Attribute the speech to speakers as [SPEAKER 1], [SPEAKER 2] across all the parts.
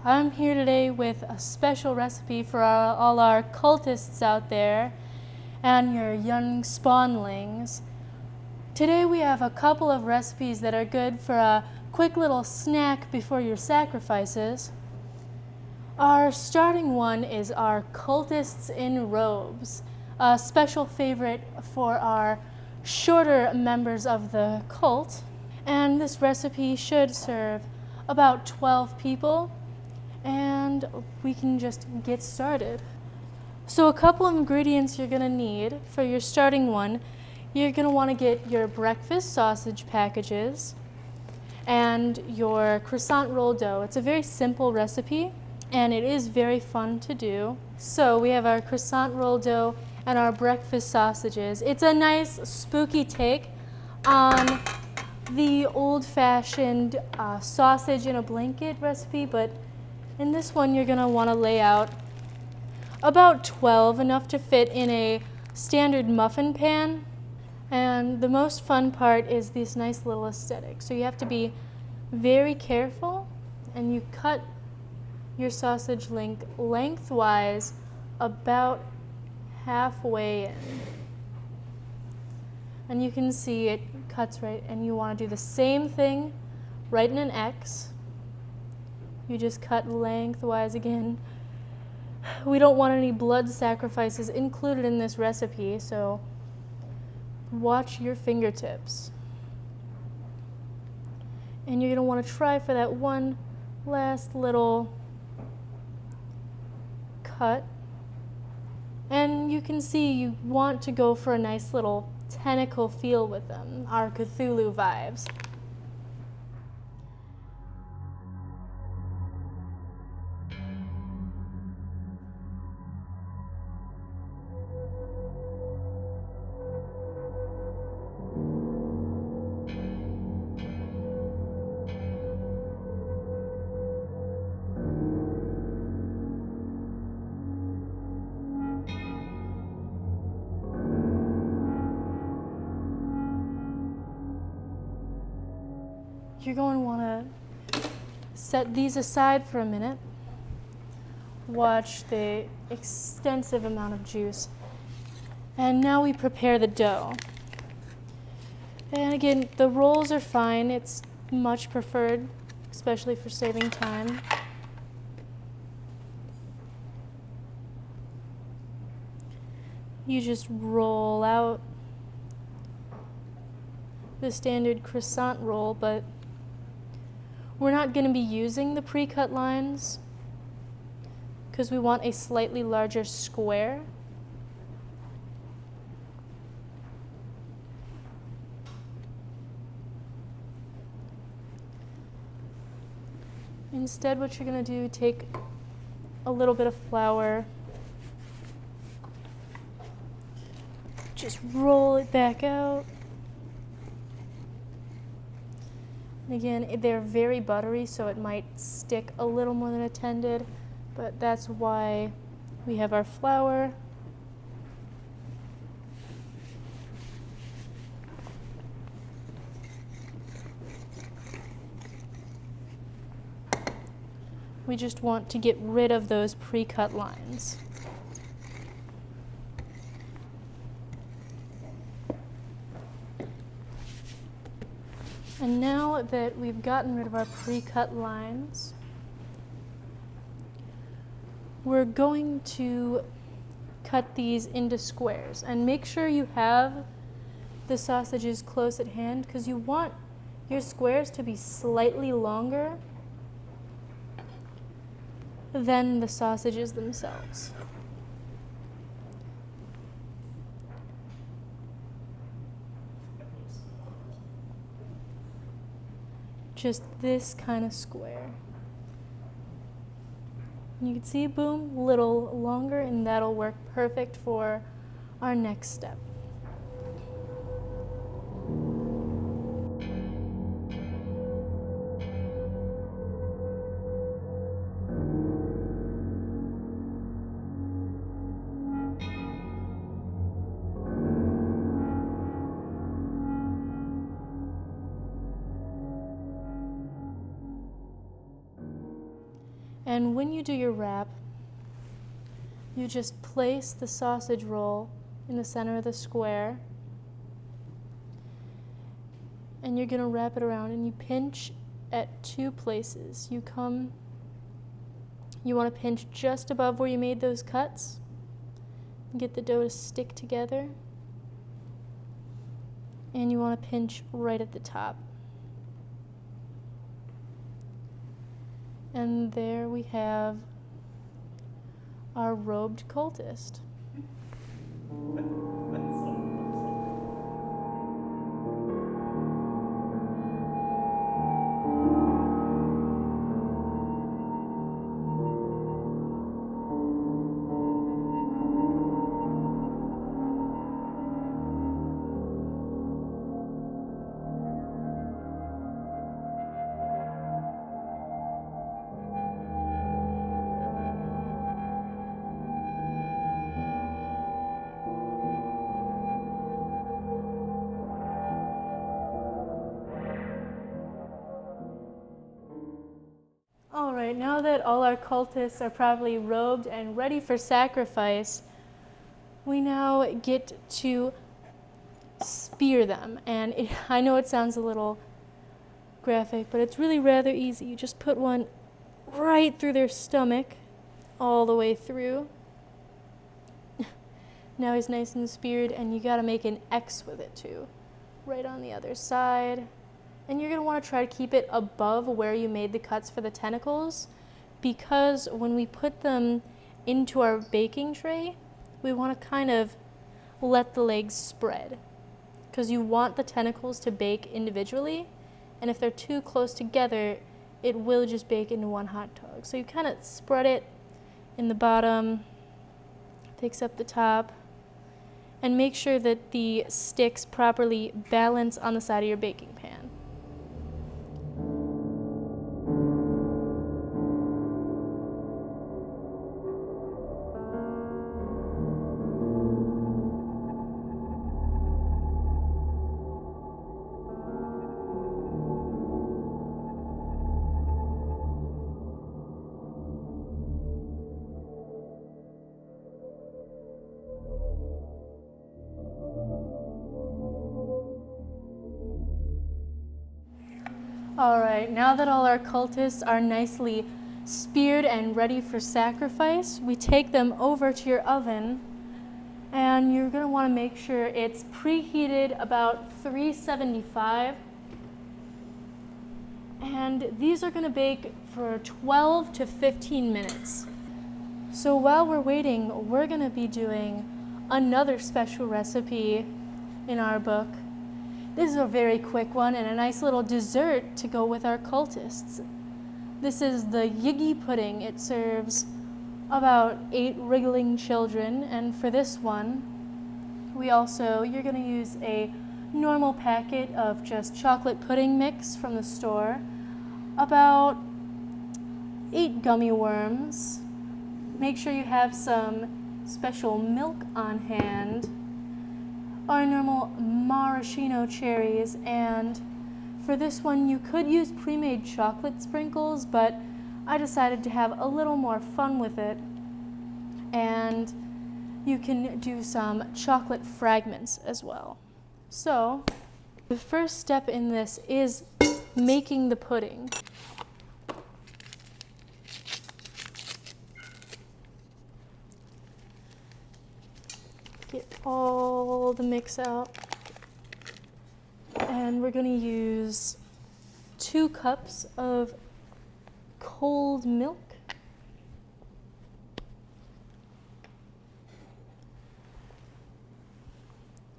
[SPEAKER 1] I'm here today with a special recipe for all our cultists out there and your young spawnlings. Today we have a couple of recipes that are good for a quick little snack before your sacrifices. Our starting one is our cultists in robes, a special favorite for our shorter members of the cult. And this recipe should serve about 12 people, and we can just get started. So a couple of ingredients you're gonna need for your starting one. You're gonna wanna get your breakfast sausage packages and your croissant roll dough. It's a very simple recipe and it is very fun to do. So we have our croissant roll dough and our breakfast sausages. It's a nice spooky take on the old-fashioned sausage in a blanket recipe, but in this one you're gonna wanna lay out about 12, enough to fit in a standard muffin pan. And the most fun part is this nice little aesthetic. So you have to be very careful, and you cut your sausage lengthwise about halfway in. And you can see it cuts right, and you want to do the same thing right in an X. You just cut lengthwise again. We don't want any blood sacrifices included in this recipe, so watch your fingertips. And you're going to want to try for that one last little cut. And you can see you want to go for a nice little tentacle feel with them, our Cthulhu vibes. You're going to want to set these aside for a minute. Watch the extensive amount of juice. And now we prepare the dough. And again, the rolls are fine. It's much preferred, especially for saving time. You just roll out the standard croissant roll, but we're not going to be using the pre-cut lines because we want a slightly larger square. Instead, what you're going to do, take a little bit of flour, just roll it back out. And again, they're very buttery, so it might stick a little more than intended, but that's why we have our flour. We just want to get rid of those pre-cut lines. And now that we've gotten rid of our pre-cut lines, we're going to cut these into squares. And make sure you have the sausages close at hand, because you want your squares to be slightly longer than the sausages themselves. Just this kind of square. You can see, boom, little longer, and that'll work perfect for our next step. And when you do your wrap, you just place the sausage roll in the center of the square, and you're going to wrap it around, and you pinch at 2 places. You want to pinch just above where you made those cuts and get the dough to stick together, and you want to pinch right at the top. And there we have our robed cultist. All right, now that all our cultists are properly robed and ready for sacrifice, we now get to spear them. And I know it sounds a little graphic, but it's really rather easy. You just put one right through their stomach, all the way through. Now he's nice and speared, and you gotta make an X with it too, right on the other side. And you're going to want to try to keep it above where you made the cuts for the tentacles, because when we put them into our baking tray, we want to kind of let the legs spread, because you want the tentacles to bake individually, and if they're too close together, it will just bake into one hot dog. So you kind of spread it in the bottom, takes up the top, and make sure that the sticks properly balance on the side of your baking pan. All right, now that all our cultists are nicely speared and ready for sacrifice, we take them over to your oven, and you're going to want to make sure it's preheated about 375. And these are going to bake for 12 to 15 minutes. So while we're waiting, we're going to be doing another special recipe in our book. This is a very quick one and a nice little dessert to go with our cultists. This is the Yiggy Pudding. It serves about 8 wriggling children, and for this one, you're going to use a normal packet of just chocolate pudding mix from the store, about 8 gummy worms. Make sure you have some special milk on hand, our normal maraschino cherries, and for this one you could use pre-made chocolate sprinkles, but I decided to have a little more fun with it, and you can do some chocolate fragments as well. So the first step in this is making the pudding. Get all the mix out. And we're going to use 2 cups of cold milk.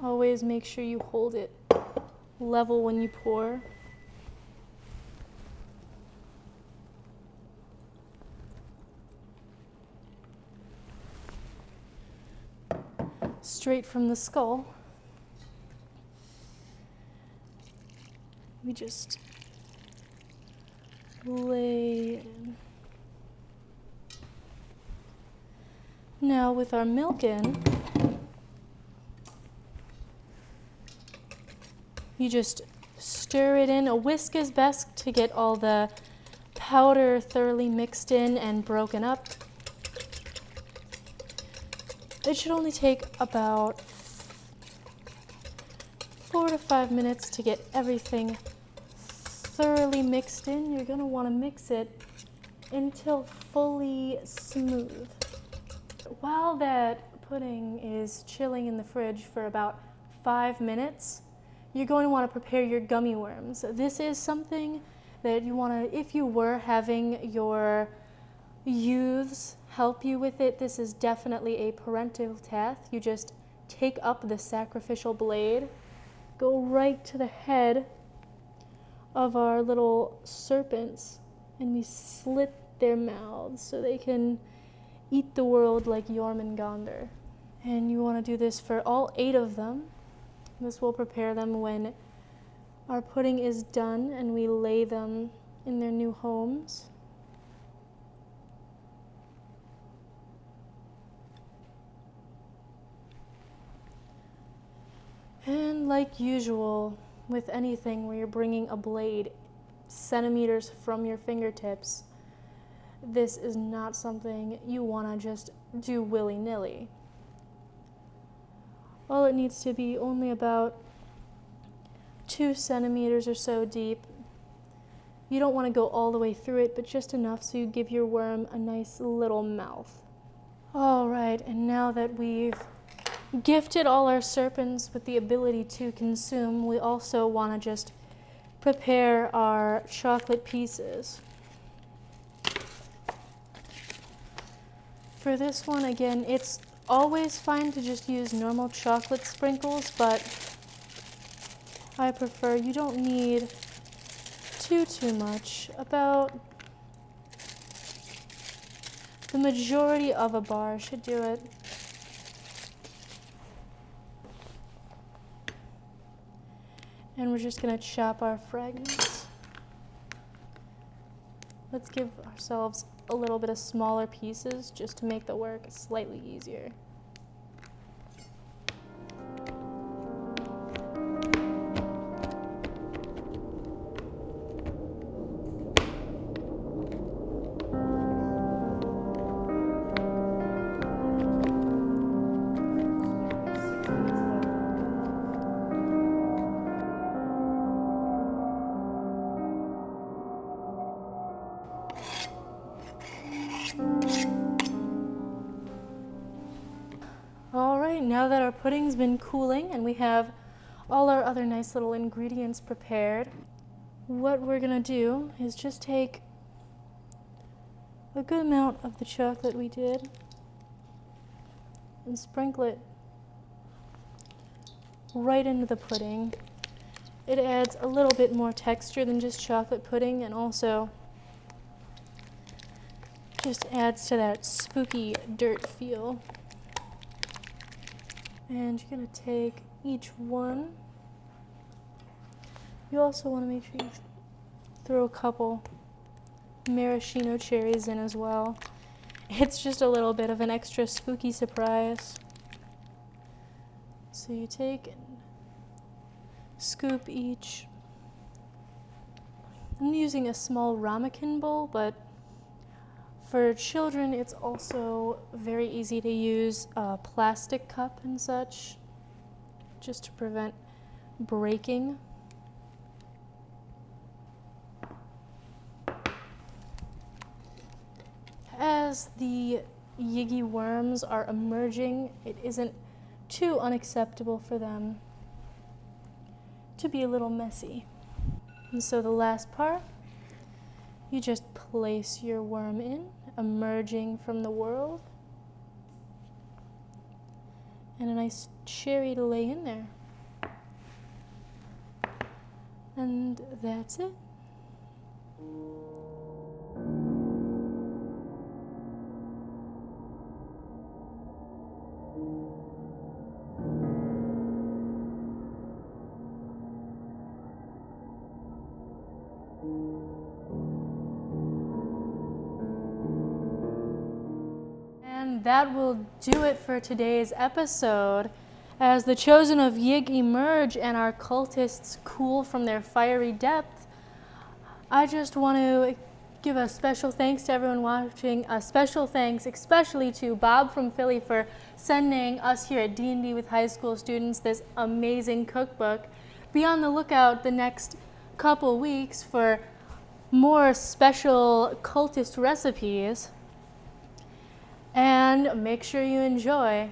[SPEAKER 1] Always make sure you hold it level when you pour. Straight from the skull. We just lay it in. Now with our milk in, you just stir it in. A whisk is best to get all the powder thoroughly mixed in and broken up. It should only take about 4 to 5 minutes to get everything thoroughly mixed in. You're going to want to mix it until fully smooth. While that pudding is chilling in the fridge for about 5 minutes, you're going to want to prepare your gummy worms. This is something that you want to, if you were having your youths help you with it, this is definitely a parental task. You just take up the sacrificial blade, go right to the head of our little serpents, and we slit their mouths so they can eat the world like Jormungandr. And you want to do this for all 8 of them. This will prepare them when our pudding is done and we lay them in their new homes. And like usual, with anything where you're bringing a blade centimeters from your fingertips, this is not something you want to just do willy-nilly. All it needs to be only about 2 centimeters or so deep. You don't want to go all the way through it, but just enough so you give your worm a nice little mouth. All right, and now that we've gifted all our serpents with the ability to consume, we also want to just prepare our chocolate pieces. For this one, again, it's always fine to just use normal chocolate sprinkles, but I prefer, you don't need too much. About the majority of a bar should do it. And we're just going to chop our fragments. Let's give ourselves a little bit of smaller pieces just to make the work slightly easier. Now that our pudding's been cooling and we have all our other nice little ingredients prepared, what we're gonna do is just take a good amount of the chocolate we did and sprinkle it right into the pudding. It adds a little bit more texture than just chocolate pudding, and also just adds to that spooky dirt feel. And you're going to take each one. You also want to make sure you throw a couple maraschino cherries in as well. It's just a little bit of an extra spooky surprise. So you take and scoop each. I'm using a small ramekin bowl, but for children, it's also very easy to use a plastic cup and such, just to prevent breaking. As the Yiggy worms are emerging, it isn't too unacceptable for them to be a little messy. And so the last part, you just place your worm in, emerging from the world, and a nice cherry to lay in there. And that's it. That will do it for today's episode. As the chosen of Yig emerge and our cultists cool from their fiery depth, I just want to give a special thanks to everyone watching. A special thanks especially to Bob from Philly for sending us here at D&D with high school students this amazing cookbook. Be on the lookout the next couple weeks for more special cultist recipes. And make sure you enjoy.